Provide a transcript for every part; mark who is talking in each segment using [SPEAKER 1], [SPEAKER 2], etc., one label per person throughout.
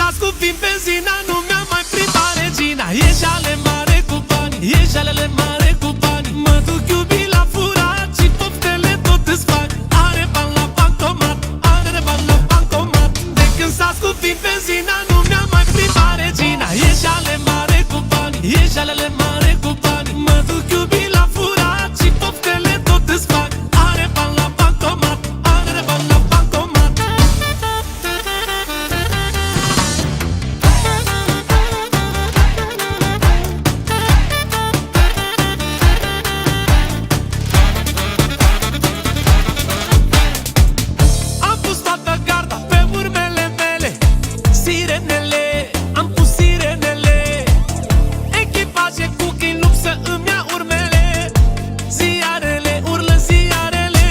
[SPEAKER 1] s-a scupit benzina, nu mi-a mai plimbat regina. E jale mare cu bani, e jalele mare cu bani. Mă duc iubit la furat și poftele tot îți fac. Are bani la bancomat, are bani la bancomat. De când s-a scupit benzina, nu mi-a mai plimbat regina. E jale mare cu bani, e jalele mare cu bani. Mă duc iubit la furat și poftele tot îți fac. Are bani la bancomat, are bani la bancomat. Am pus toată garda pe urmele mele, sirenele, am pus sirenele. Echipaje cu chin lup să îmi ia urmele. Ziarele, urlă ziarele.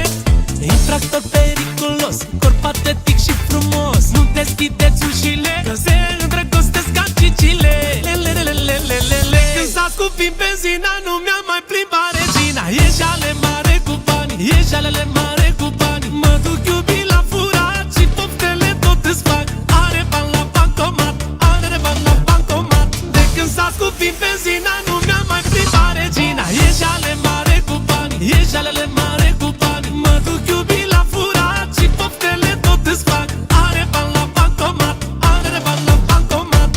[SPEAKER 1] Infractor periculos, corp atletic și frumos. Nu deschideți ușile, că se îndrăgostesc ca cicile. Lelelelelelele. Când s-a scupit benzina, nu mi-a mai plimbat regina. E jale mare cu bani, e jalele mare cu bani. Mă duc iubit la furat și poftele tot îți fac. Are bani la bancomat, are bani la bancomat. De când s-a scupit benzina, nu mi-a mai plimbat regina. E jale mare cu bani, e jalele mare cu bani. Mă duc iubit la furat și poftele tot îți fac. Are bani la bancomat, are bani la bancomat.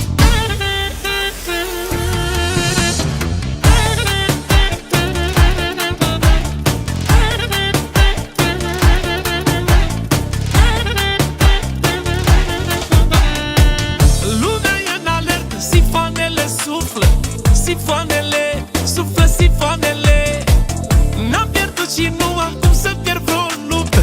[SPEAKER 1] Lumea e în alertă, sifoanele suflă. Sifoanele, suflă sifoanele. N-am pierdut și nu am cum să pierd vreo luptă.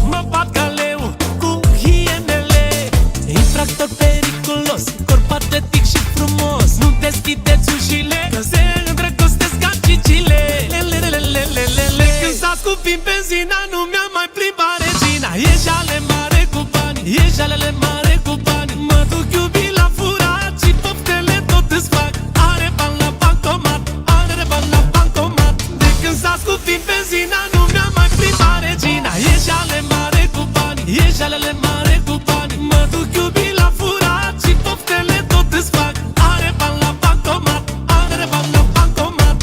[SPEAKER 1] Mă bat ca leu cu hienele. Infractor periculos, corp atletic și frumos. Nu deschideți ușile, că se îndrăgostesc ca cicile. Lelelelelelele. Când s-a scupit benzina, nu mi-a mai plimbat regina. E jale mare cu bani, e jalele mare cu bani. Mă duc iubit la furat și poftele tot îți fac. Are bani la bancomat, are bani la bancomat. De când s-a scupit benzina, nu mi-a mai plimbat regina. E jale mare cu bani, e jalele mare cu bani. Mă duc iubit la furat și poftele tot îți fac. Are bani la bancomat, are bani la bancomat.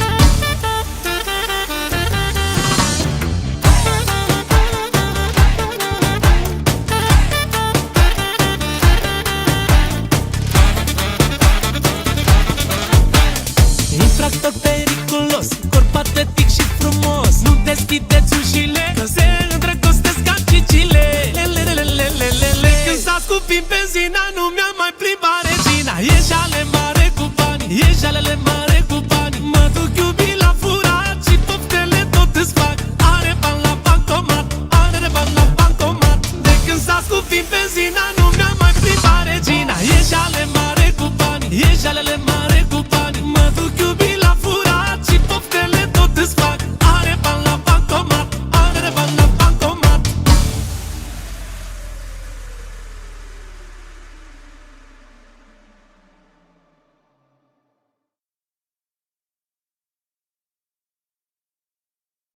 [SPEAKER 1] Infractor periculos, corp atletic și frumos. Nu deschideți ușile, că se îndrăgostesc ca cicile. Lelelelelelele. Când s-a scupit benzina, nu mi